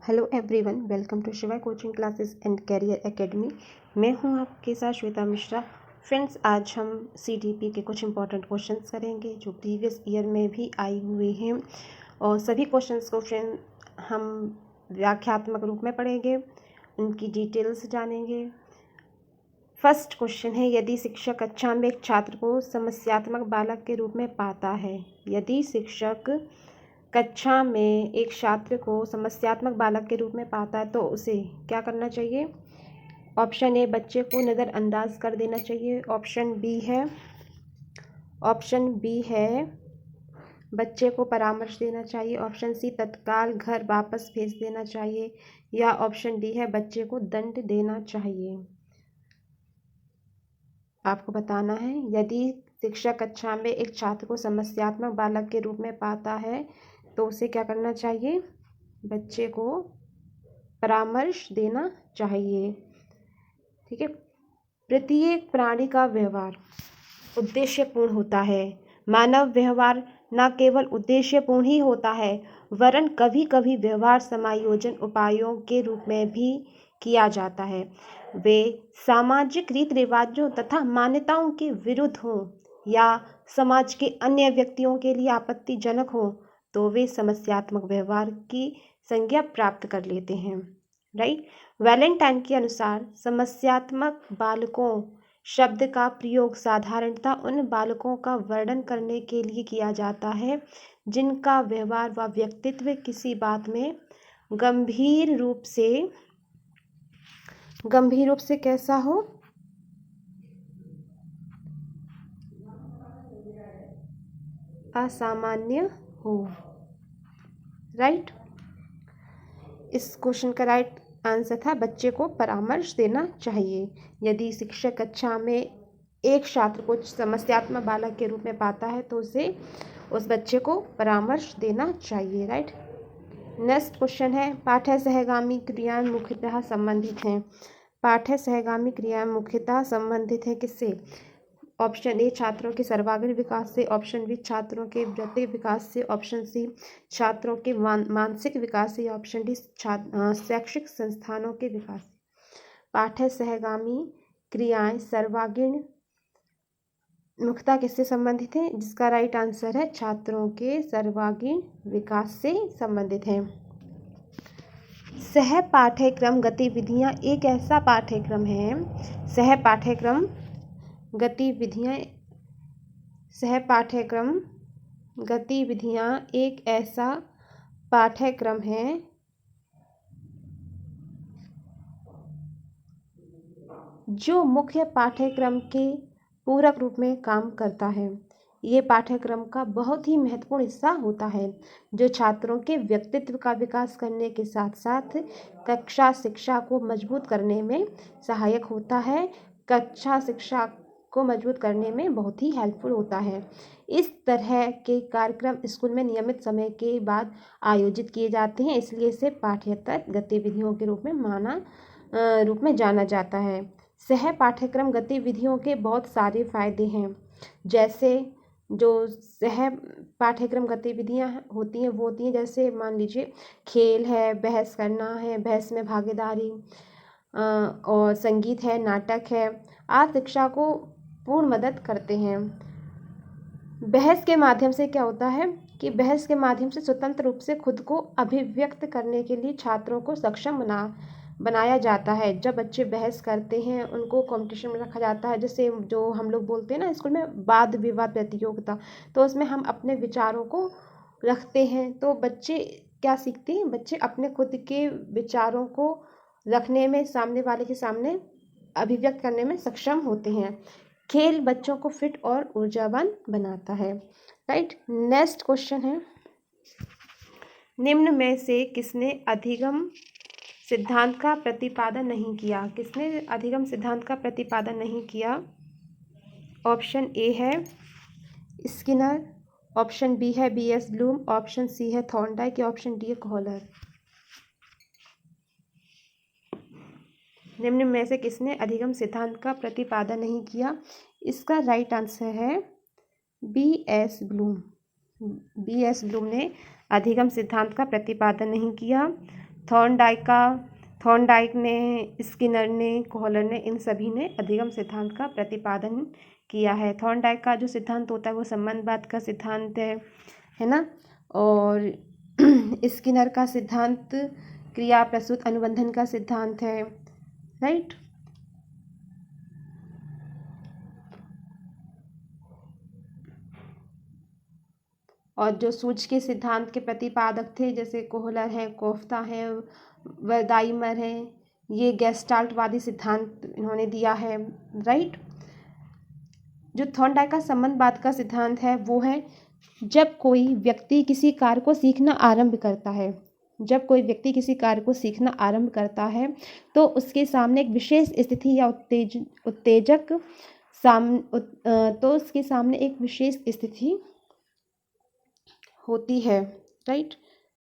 Hello everyone, welcome to Shiva coaching classes and career academy. मैं हूं आपके साथ श्वेता मिश्रा। फ्रेंड्स, आज हम सीडीपी के कुछ इंपॉर्टेंट क्वेश्चंस करेंगे जो प्रीवियस ईयर में भी आए हुए हैं और सभी क्वेश्चंस को फ्रेंड हम व्याख्यात्मक रूप में पढ़ेंगे, उनकी डिटेल्स जानेंगे। फर्स्ट क्वेश्चन है, यदि शिक्षक कक्षा में एक छात्र को समस्यात्मक बालक के रूप में पाता है। यदि शिक्षक कक्षा में एक छात्र को समस्यात्मक बालक के रूप में पाता है तो उसे क्या करना चाहिए? ऑप्शन ए, बच्चे को नज़रअंदाज कर देना चाहिए। ऑप्शन बी है बच्चे को परामर्श देना चाहिए। ऑप्शन सी, तत्काल घर वापस भेज देना चाहिए। या ऑप्शन डी है, बच्चे को दंड देना चाहिए। आपको बताना है, यदि शिक्षक कक्षा में एक छात्र को समस्यात्मक बालक के रूप में पाता है तो उसे क्या करना चाहिए? बच्चे को परामर्श देना चाहिए। ठीक है। प्रत्येक प्राणी का व्यवहार उद्देश्यपूर्ण होता है। मानव व्यवहार न केवल उद्देश्यपूर्ण ही होता है वरन कभी कभी व्यवहार समायोजन उपायों के रूप में भी किया जाता है। वे सामाजिक रीति रिवाजों तथा मान्यताओं के विरुद्ध हों या समाज के अन्य व्यक्तियों के लिए आपत्तिजनक हों तो वे समस्यात्मक व्यवहार की संज्ञा प्राप्त कर लेते हैं। राइट। वैलेंटाइन के अनुसार समस्यात्मक बालकों शब्द का प्रयोग साधारणतः उन बालकों का वर्णन करने के लिए किया जाता है जिनका व्यवहार व व्यक्तित्व किसी बात में गंभीर रूप से कैसा हो? असामान्य हो। राइट। इस क्वेश्चन का राइट आंसर था बच्चे को परामर्श देना चाहिए। यदि शिक्षक कक्षा में एक छात्र को समस्यात्मक बालक के रूप में पाता है तो उसे उस बच्चे को परामर्श देना चाहिए। राइट। नेक्स्ट क्वेश्चन है, पाठ्य सहगामी क्रियाएं मुख्यतः संबंधित हैं। पाठ्य सहगामी क्रियाएं मुख्यतः संबंधित हैं किससे? ऑप्शन ए, छात्रों के सर्वांगीण विकास से। ऑप्शन बी, छात्रों के वृत्तिक विकास से। ऑप्शन सी, छात्रों के मानसिक विकास से। या ऑप्शन डी, शैक्षिक संस्थानों के विकास से। पाठ्य सहगामी क्रियाएं सर्वांगीण मुख्यतः किससे संबंधित है? जिसका राइट आंसर है छात्रों के सर्वांगीण विकास से संबंधित है। सह पाठ्यक्रम गतिविधियां एक ऐसा पाठ्यक्रम है। सह पाठ्यक्रम गतिविधियां एक ऐसा पाठ्यक्रम है जो मुख्य पाठ्यक्रम के पूरक रूप में काम करता है। ये पाठ्यक्रम का बहुत ही महत्वपूर्ण हिस्सा होता है जो छात्रों के व्यक्तित्व का विकास करने के साथ साथ कक्षा शिक्षा को मजबूत करने में सहायक होता है। कक्षा शिक्षा को मजबूत करने में बहुत ही हेल्पफुल होता है। इस तरह के कार्यक्रम स्कूल में नियमित समय के बाद आयोजित किए जाते हैं, इसलिए इसे पाठ्येतर गतिविधियों के रूप में जाना जाता है। सह पाठ्यक्रम गतिविधियों के बहुत सारे फायदे हैं। जैसे जो सह पाठ्यक्रम गतिविधियां होती हैं वो होती हैं, जैसे मान लीजिए खेल है, बहस करना है, बहस में भागीदारी, और संगीत है, नाटक है, आदि शिक्षा को पूर्ण मदद करते हैं। बहस के माध्यम से क्या होता है कि बहस के माध्यम से स्वतंत्र रूप से खुद को अभिव्यक्त करने के लिए छात्रों को सक्षम बनाया जाता है। जब बच्चे बहस करते हैं उनको कंपटीशन में रखा जाता है, जैसे जो हम लोग बोलते हैं ना स्कूल में वाद विवाद प्रतियोगिता, तो उसमें हम अपने विचारों को रखते हैं तो बच्चे क्या सीखते हैं? बच्चे अपने खुद के विचारों को रखने में, सामने वाले के सामने अभिव्यक्त करने में सक्षम होते हैं। खेल बच्चों को फिट और ऊर्जावान बनाता है। राइट। नेक्स्ट क्वेश्चन है, निम्न में से किसने अधिगम सिद्धांत का प्रतिपादन नहीं किया? किसने अधिगम सिद्धांत का प्रतिपादन नहीं किया? ऑप्शन ए है स्किनर। ऑप्शन बी है B.S. ब्लूम। ऑप्शन सी है थॉर्नडाइक। या ऑप्शन डी है कॉलर। निम्न में से किसने अधिगम सिद्धांत का प्रतिपादन नहीं किया? इसका राइट आंसर है B.S. ब्लूम। B.S. ब्लूम ने अधिगम सिद्धांत का प्रतिपादन नहीं किया। थॉर्नडाइक ने, स्किनर ने, कोहलर ने, इन सभी ने अधिगम सिद्धांत का प्रतिपादन किया है। थॉर्नडाइक का जो सिद्धांत होता है वो संबंधवाद का सिद्धांत है ना। और स्किनर का सिद्धांत क्रिया प्रसूत अनुबंधन का सिद्धांत है, राइट। और जो सूच के सिद्धांत के प्रतिपादक थे जैसे कोहलर हैं, कोफ्ता हैं, वर्दाइमर हैं, ये गेस्टाल्टवादी सिद्धांत इन्होंने दिया है, राइट। जो थॉर्नडाइक का संबंधवाद का सिद्धांत है वो है जब कोई व्यक्ति किसी कार्य को सीखना आरंभ करता है, जब कोई व्यक्ति किसी कार्य को सीखना आरंभ करता है तो उसके सामने एक विशेष स्थिति या उत्तेजक तो उसके सामने एक विशेष स्थिति होती है, राइट।